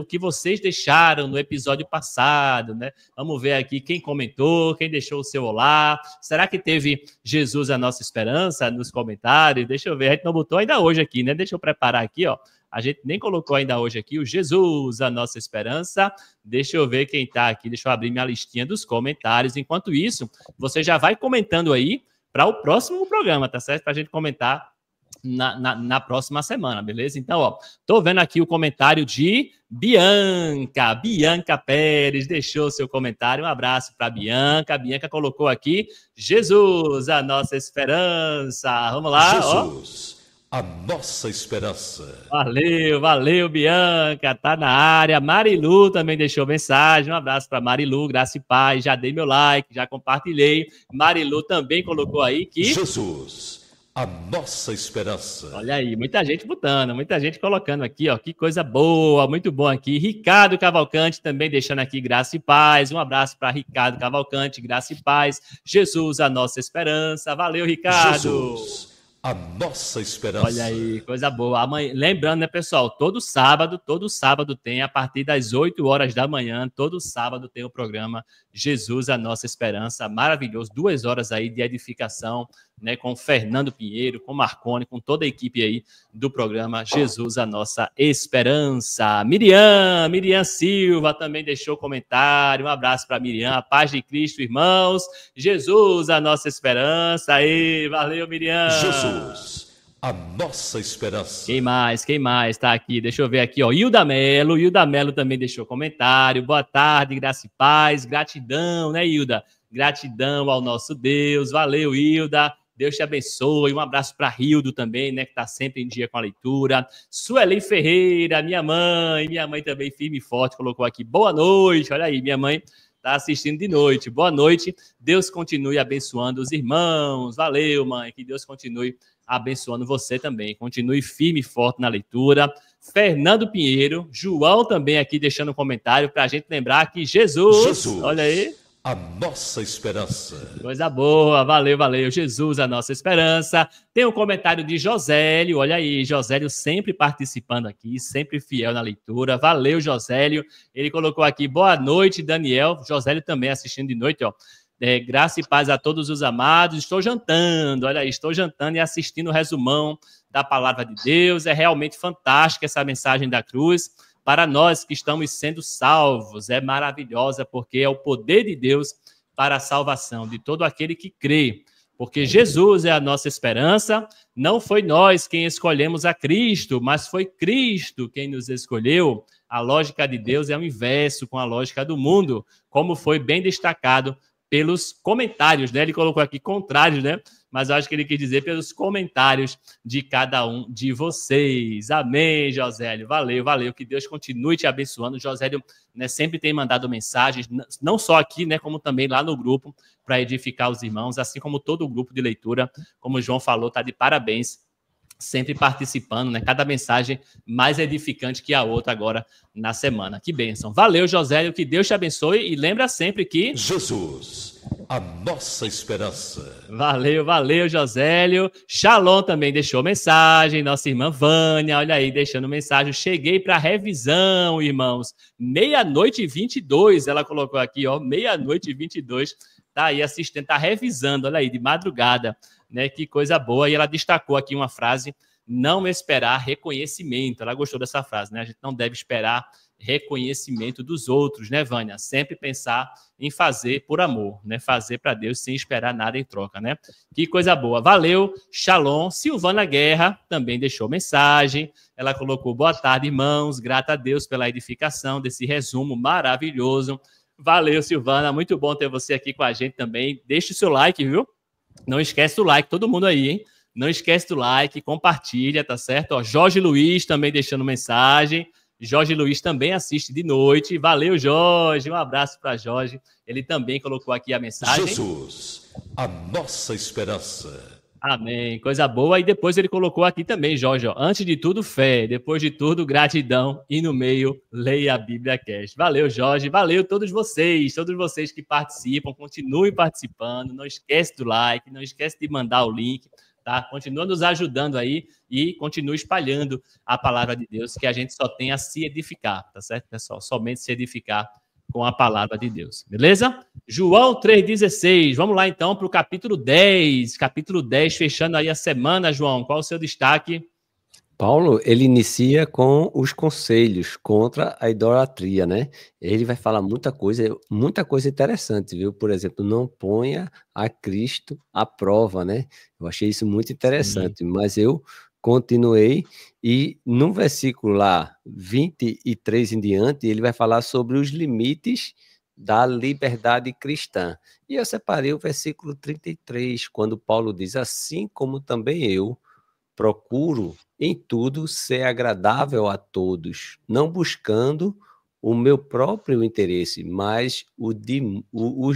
que vocês deixaram no episódio passado, né? Vamos ver aqui quem comentou, quem deixou o seu olá. Será que teve Jesus a nossa esperança nos comentários? Deixa eu ver, a gente não botou ainda hoje aqui, né? Deixa eu preparar aqui, ó. A gente nem colocou ainda hoje aqui o Jesus, a nossa esperança. Deixa eu ver quem está aqui. Deixa eu abrir minha listinha dos comentários. Enquanto isso, você já vai comentando aí para o próximo programa, tá certo? Para a gente comentar na próxima semana, beleza? Então, ó, tô vendo aqui o comentário de Bianca Pérez, deixou seu comentário. Um abraço para Bianca. A Bianca colocou aqui Jesus, a nossa esperança. Vamos lá, Jesus. Ó. A nossa esperança. Valeu, Bianca, tá na área. Marilu também deixou mensagem. Um abraço para Marilu, graça e paz. Já dei meu like, já compartilhei. Marilu também colocou aí que Jesus, a nossa esperança. Olha aí, muita gente botando, muita gente colocando aqui, ó, que coisa boa, muito bom aqui. Ricardo Cavalcante também deixando aqui graça e paz. Um abraço para Ricardo Cavalcante, graça e paz. Jesus, a nossa esperança. Valeu, Ricardo. Jesus, a nossa esperança. Olha aí, coisa boa. Amanhã, lembrando, né, pessoal, todo sábado tem, a partir das 8 horas da manhã, todo sábado tem o programa Jesus, a nossa esperança. Maravilhoso, 2 horas aí de edificação, né, com o Fernando Pinheiro, com o Marconi, com toda a equipe aí do programa Jesus, a nossa esperança. Miriam Silva também deixou comentário. Um abraço para Miriam. A paz de Cristo, irmãos. Jesus, a nossa esperança. Aí, valeu, Miriam. Jesus, a nossa esperança. Quem mais tá aqui? Deixa eu ver aqui, ó. Hilda Melo também deixou comentário. Boa tarde, graça e paz. Gratidão, né, Hilda? Gratidão ao nosso Deus. Valeu, Hilda. Deus te abençoe. Um abraço para Hildo também, né, que está sempre em dia com a leitura. Sueli Ferreira, minha mãe também firme e forte, colocou aqui. Boa noite. Olha aí, minha mãe está assistindo de noite. Boa noite. Deus continue abençoando os irmãos. Valeu, mãe. Que Deus continue abençoando você também. Continue firme e forte na leitura. Fernando Pinheiro, João também aqui deixando um comentário para a gente lembrar que Jesus, olha aí, a nossa esperança. Coisa boa, valeu. Jesus, a nossa esperança. Tem um comentário de Josélio, olha aí, Josélio sempre participando aqui, sempre fiel na leitura. Valeu, Josélio. Ele colocou aqui, boa noite, Daniel. Josélio também assistindo de noite, ó. Graça e paz a todos os amados. Estou jantando, olha aí, estou jantando e assistindo o resumão da palavra de Deus. É realmente fantástica essa mensagem da cruz. Para nós que estamos sendo salvos, é maravilhosa, porque é o poder de Deus para a salvação de todo aquele que crê. Porque Jesus é a nossa esperança, não foi nós quem escolhemos a Cristo, mas foi Cristo quem nos escolheu. A lógica de Deus é o inverso com a lógica do mundo, como foi bem destacado pelos comentários, né? Ele colocou aqui contrários, né? Mas eu acho que ele quis dizer pelos comentários de cada um de vocês. Amém, Josélio. Valeu, valeu. Que Deus continue te abençoando. O Josélio, né, sempre tem mandado mensagens, não só aqui, né, como também lá no grupo, para edificar os irmãos, assim como todo o grupo de leitura. Como o João falou, tá de parabéns, sempre participando, né? Cada mensagem mais edificante que a outra agora na semana. Que bênção. Valeu, Josélio. Que Deus te abençoe. E lembra sempre que... Jesus, a nossa esperança. Valeu, valeu, Josélio. Shalom também deixou mensagem. Nossa irmã Vânia, olha aí, deixando mensagem. Cheguei para revisão, irmãos. 00:22, ela colocou aqui, ó. 00:22. Tá aí assistindo, tá revisando, olha aí, de madrugada, né? Que coisa boa. E ela destacou aqui uma frase: não esperar reconhecimento. Ela gostou dessa frase, né? A gente não deve esperar reconhecimento dos outros, né, Vânia? Sempre pensar em fazer por amor, né? Fazer para Deus sem esperar nada em troca, né? Que coisa boa. Valeu, Shalom. Silvana Guerra também deixou mensagem. Ela colocou: boa tarde, irmãos. Grata a Deus pela edificação desse resumo maravilhoso. Valeu, Silvana. Muito bom ter você aqui com a gente também. Deixa o seu like, viu? Não esquece do like, todo mundo aí, hein? Não esquece do like, compartilha, tá certo? Ó, Jorge Luiz também deixando mensagem. Jorge Luiz também assiste de noite. Valeu, Jorge. Um abraço para Jorge. Ele também colocou aqui a mensagem. Jesus, a nossa esperança. Amém. Coisa boa. E depois ele colocou aqui também, Jorge, ó, antes de tudo, fé. Depois de tudo, gratidão. E no meio, leia a Bíblia Cast. Valeu, Jorge. Valeu todos vocês que participam. Continuem participando. Não esquece do like. Não esquece de mandar o link. Tá? Continua nos ajudando aí e continue espalhando a palavra de Deus, que a gente só tem a se edificar, tá certo, pessoal? Somente se edificar com a palavra de Deus, beleza? João 3,16, vamos lá então para o capítulo 10, fechando aí a semana, João, qual o seu destaque? Paulo, ele inicia com os conselhos contra a idolatria, né? Ele vai falar muita coisa interessante, viu? Por exemplo, não ponha a Cristo à prova, né? Eu achei isso muito interessante, mas eu continuei e no versículo lá 23 em diante, ele vai falar sobre os limites da liberdade cristã. E eu separei o versículo 33, quando Paulo diz: assim como também eu procuro em tudo ser agradável a todos, não buscando o meu próprio interesse, mas os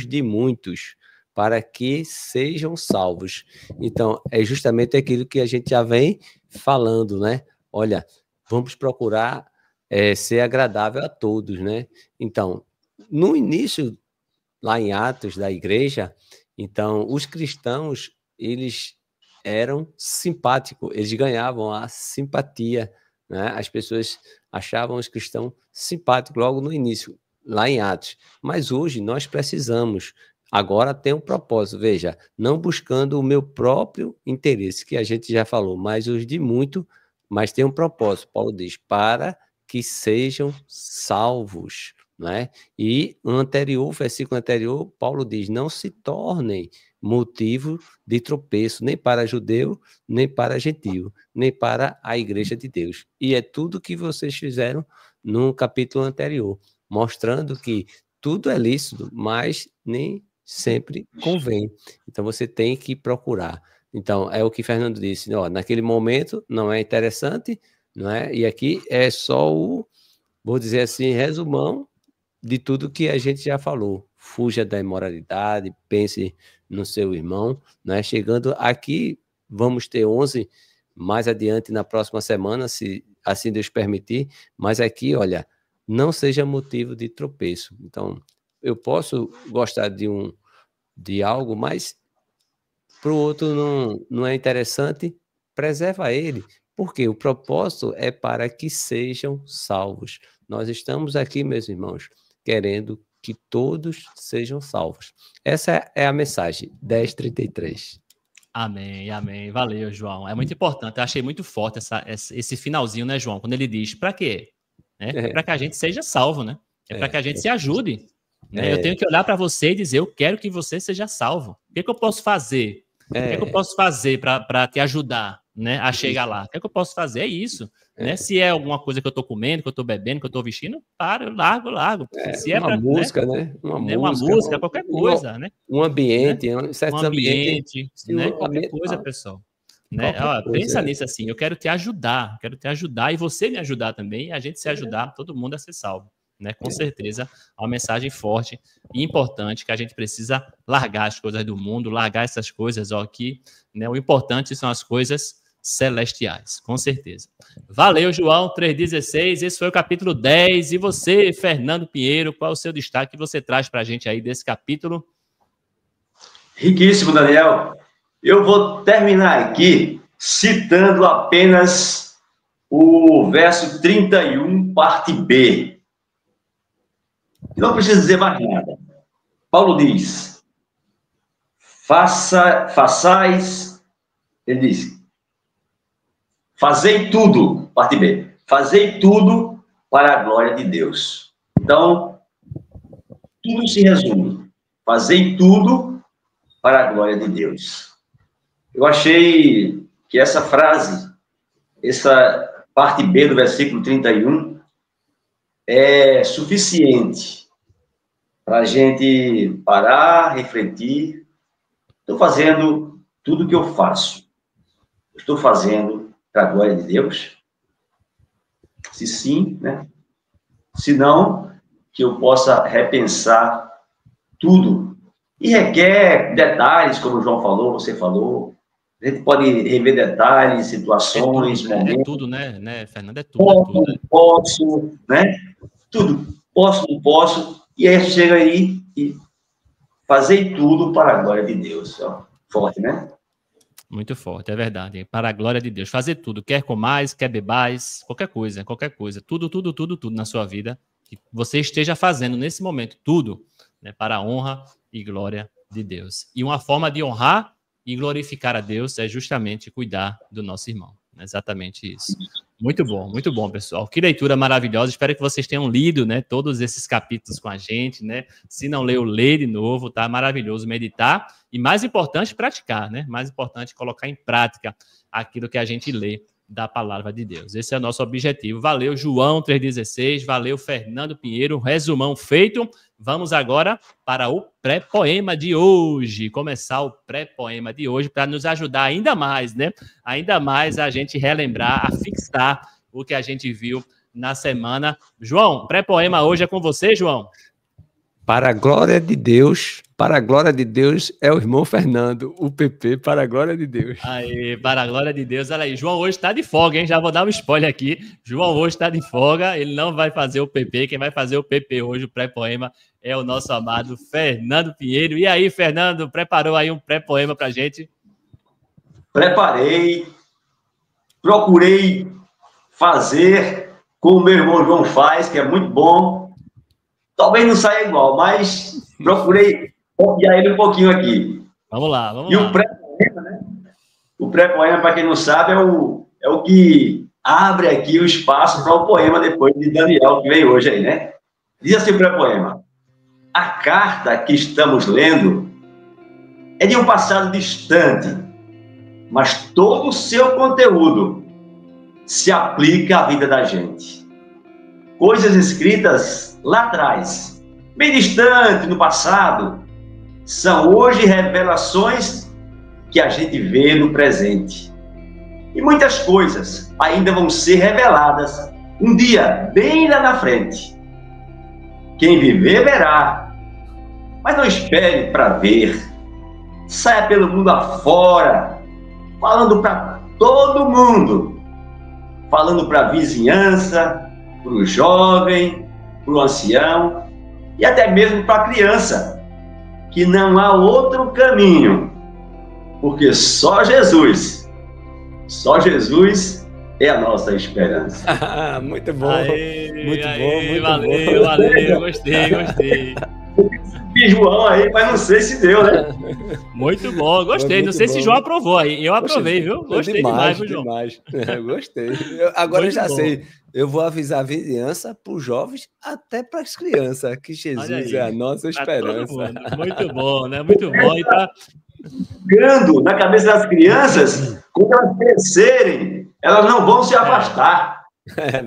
de muitos, para que sejam salvos. Então, é justamente aquilo que a gente já vem falando, né? Olha, vamos procurar ser agradável a todos, né? Então, no início, lá em Atos da igreja, então, os cristãos, eles eram simpáticos, eles ganhavam a simpatia, né? As pessoas achavam os cristãos simpáticos logo no início, lá em Atos. Mas hoje nós precisamos, agora tem um propósito, veja, não buscando o meu próprio interesse, que a gente já falou, mas os de muito, mas tem um propósito, Paulo diz, para que sejam salvos, né? E no versículo anterior, Paulo diz: não se tornem motivo de tropeço, nem para judeu, nem para gentio, nem para a igreja de Deus. E é tudo que vocês fizeram no capítulo anterior, mostrando que tudo é lícito, mas nem sempre convém. Então você tem que procurar. Então é o que Fernando disse, ó, naquele momento não é interessante, não é? E aqui é só vou dizer assim, resumão de tudo que a gente já falou. Fuja da imoralidade, pense no seu irmão, né? Chegando aqui, vamos ter 11 mais adiante na próxima semana, se assim Deus permitir, mas aqui, olha, não seja motivo de tropeço. Então, eu posso gostar de algo, mas para o outro não é interessante, preserva ele, porque o propósito é para que sejam salvos. Nós estamos aqui, meus irmãos, querendo que todos sejam salvos. Essa é a mensagem, 10:33. Amém, amém. Valeu, João. É muito importante. Eu achei muito forte esse finalzinho, né, João? Quando ele diz, para quê? É para que a gente seja salvo, né? É para que a gente se ajude. Né? Eu tenho que olhar para você e dizer, eu quero que você seja salvo. O que eu posso fazer? O que eu posso fazer para te ajudar? né, a chegar lá. O que é que eu posso fazer? É isso. Né? Se é alguma coisa que eu estou comendo, que eu estou bebendo, que eu estou vestindo, eu largo. Se é uma pra, música, né? Uma música, qualquer coisa, né? Um ambiente, né? certos Um ambiente, ambientes. né? Qualquer coisa, pessoal. Né? Pensa nisso assim, eu quero te ajudar e você me ajudar também, e a gente se ajudar, todo mundo a ser salvo. Né? Com certeza, uma mensagem forte e importante que a gente precisa largar as coisas do mundo, largar essas coisas aqui, né? O importante são as coisas celestiais, com certeza. Valeu, João, 3,16, esse foi o capítulo 10, e você, Fernando Pinheiro, qual é o seu destaque que você traz para a gente aí desse capítulo? Riquíssimo, Daniel. Eu vou terminar aqui citando apenas o verso 31, parte B. Não precisa dizer mais nada. Paulo diz, ele diz, fazei tudo, parte B, fazei tudo para a glória de Deus. Então, tudo se resume, fazei tudo para a glória de Deus. Eu achei que essa frase, essa parte B do versículo 31, é suficiente para a gente parar, refletir. Estou fazendo tudo o que eu faço. Estou fazendo para a glória de Deus? Se sim, né? Se não, que eu possa repensar tudo. E requer detalhes, como o João falou, você falou. A gente pode rever detalhes, situações, momentos. É tudo, né, Fernando? É tudo. Posso, né? Tudo. Posso, não posso. E aí chega aí e fazer tudo para a glória de Deus. Ó, forte, né? Muito forte, é verdade. Para a glória de Deus. Fazer tudo. Quer comais, quer bebais, qualquer coisa. Tudo na sua vida. Que você esteja fazendo nesse momento. Tudo, né, para a honra e glória de Deus. E uma forma de honrar e glorificar a Deus é justamente cuidar do nosso irmão. É exatamente isso. Muito bom, pessoal. Que leitura maravilhosa. Espero que vocês tenham lido, né, todos esses capítulos com a gente, né? Se não leu, lê de novo, tá? Maravilhoso meditar e, mais importante, praticar, né? Mais importante, colocar em prática aquilo que a gente lê da palavra de Deus. Esse é o nosso objetivo. Valeu, João 3,16. Valeu, Fernando Pinheiro. Resumão feito. Vamos agora para o pré-poema de hoje. Começar o pré-poema de hoje para nos ajudar ainda mais, né? Ainda mais a gente relembrar, a fixar o que a gente viu na semana. João, pré-poema hoje é com você, João. Para a glória de Deus é o irmão Fernando, o PP, para a glória de Deus. Aí, para a glória de Deus, olha aí, João hoje está de folga, hein? Já vou dar um spoiler aqui. João hoje está de folga, ele não vai fazer o PP, quem vai fazer o PP hoje, o pré-poema, é o nosso amado Fernando Pinheiro. E aí, Fernando, preparou aí um pré-poema para a gente? Preparei, procurei fazer como o meu irmão João faz, que é muito bom. Talvez não saia igual, mas procurei copiar ele um pouquinho aqui. Vamos lá. O pré-poema, né? O pré-poema, para quem não sabe, é o que abre aqui o espaço para o poema depois de Daniel, que veio hoje aí, né? Diz assim o pré-poema. A carta que estamos lendo é de um passado distante, mas todo o seu conteúdo se aplica à vida da gente. Coisas escritas lá atrás, bem distante no passado, são hoje revelações que a gente vê no presente. E muitas coisas ainda vão ser reveladas um dia bem lá na frente. Quem viver, verá. Mas não espere para ver. Saia pelo mundo afora, falando para todo mundo. Falando para a vizinhança, para o jovem, para o ancião e até mesmo para a criança, que não há outro caminho, porque só Jesus é a nossa esperança. Muito bom, muito bom. Gostei. E João aí, mas não sei se deu, né? Muito bom, gostei. Não sei se João aprovou aí. Eu aprovei, viu? Gostei demais, viu, João? Gostei. Agora eu já sei. Eu vou avisar a vizinhança para os jovens, até para as crianças, que Jesus é a nossa esperança. Muito bom, né? Muito bom. ficando na cabeça das crianças, quando elas crescerem, elas não vão se afastar.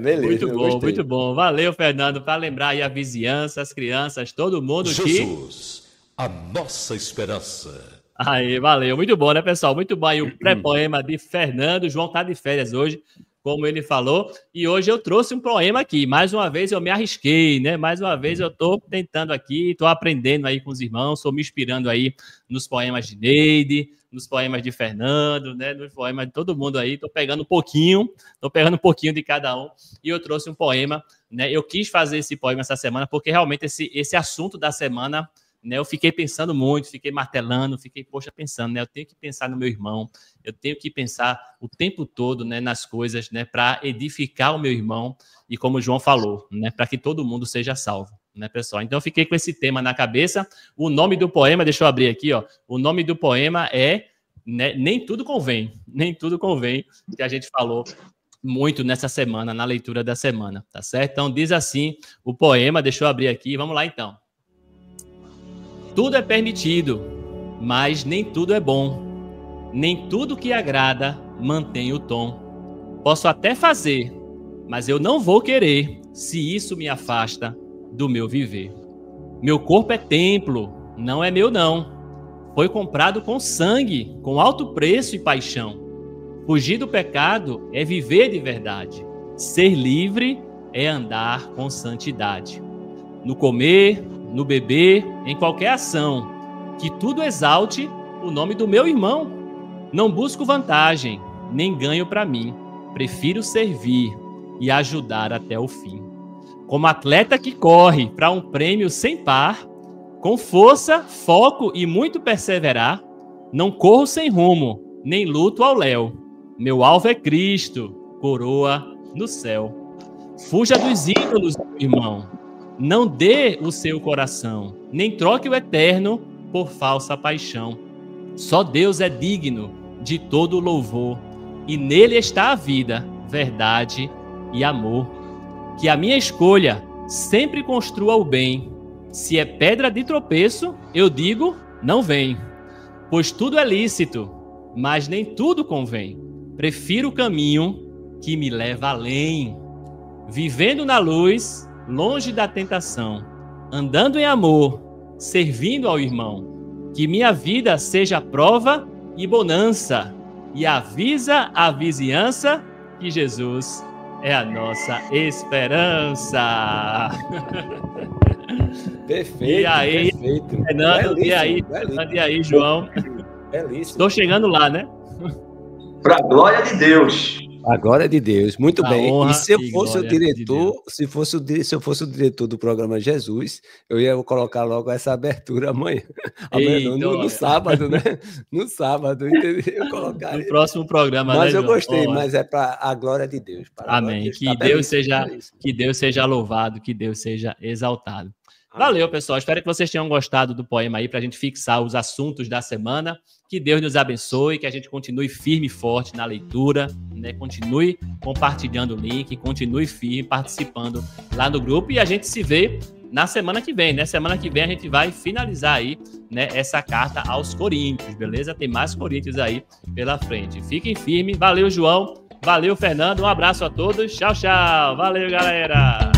Beleza, muito bom, muito bom. Valeu, Fernando, para lembrar aí a vizinhança, as crianças, todo mundo Jesus, a nossa esperança. Aí, valeu. Muito bom, né, pessoal? Muito bom aí o pré-poema de Fernando. O João tá de férias hoje, como ele falou. E hoje eu trouxe um poema aqui. Mais uma vez eu me arrisquei, né? Mais uma vez eu tô tentando aqui, tô aprendendo aí com os irmãos, tô me inspirando aí nos poemas de Neide, nos poemas de Fernando, né? Nos poemas de todo mundo aí. Tô pegando um pouquinho de cada um. E eu trouxe um poema, né? Eu quis fazer esse poema essa semana porque realmente esse assunto da semana, né, eu fiquei pensando muito, fiquei martelando, pensando, né, eu tenho que pensar no meu irmão, eu tenho que pensar o tempo todo, né, nas coisas, né, para edificar o meu irmão e como o João falou, né, para que todo mundo seja salvo, né, pessoal? Então eu fiquei com esse tema na cabeça. O nome do poema, deixa eu abrir aqui, ó. O nome do poema é, né, Nem Tudo Convém, que a gente falou muito nessa semana, na leitura da semana, tá certo? Então diz assim o poema, deixa eu abrir aqui, vamos lá então. Tudo é permitido, mas nem tudo é bom. Nem tudo que agrada mantém o tom. Posso até fazer, mas eu não vou querer se isso me afasta do meu viver. Meu corpo é templo, não é meu não. Foi comprado com sangue, com alto preço e paixão. Fugir do pecado é viver de verdade. Ser livre é andar com santidade. No comer, no beber, em qualquer ação, que tudo exalte o nome do meu irmão. Não busco vantagem, nem ganho para mim. Prefiro servir e ajudar até o fim. Como atleta que corre para um prêmio sem par, com força, foco e muito perseverar, não corro sem rumo, nem luto ao léu. Meu alvo é Cristo, coroa no céu. Fuja dos ídolos, irmão. Não dê o seu coração, nem troque o eterno por falsa paixão. Só Deus é digno de todo louvor, e nele está a vida, verdade e amor. Que a minha escolha sempre construa o bem. Se é pedra de tropeço, eu digo, não vem. Pois tudo é lícito, mas nem tudo convém. Prefiro o caminho que me leva além. Vivendo na luz, longe da tentação, andando em amor, servindo ao irmão, que minha vida seja prova e bonança, e avisa a vizinhança que Jesus é a nossa esperança. Perfeito, e aí, perfeito. Fernando, Belíssimo, e aí, João? Belíssimo. Estou chegando lá, né? Para a glória de Deus. A glória de Deus, muito bem. Honra E se eu fosse o diretor, de se eu fosse o diretor do programa Jesus, eu ia colocar logo essa abertura amanhã. Amanhã não, no sábado, né? No sábado, entendeu? Eu colocaria. No próximo programa, mas né, eu João? gostei, mas é para a glória de Deus. Amém. Que Deus seja louvado, que Deus seja exaltado. Valeu, pessoal. Espero que vocês tenham gostado do poema aí, para a gente fixar os assuntos da semana. Que Deus nos abençoe, que a gente continue firme e forte na leitura, né? Continue compartilhando o link, continue firme, participando lá no grupo. E a gente se vê na semana que vem, né? Semana que vem a gente vai finalizar aí, né, essa carta aos Coríntios, beleza? Tem mais Coríntios aí pela frente. Fiquem firmes. Valeu, João. Valeu, Fernando. Um abraço a todos. Tchau, tchau. Valeu, galera.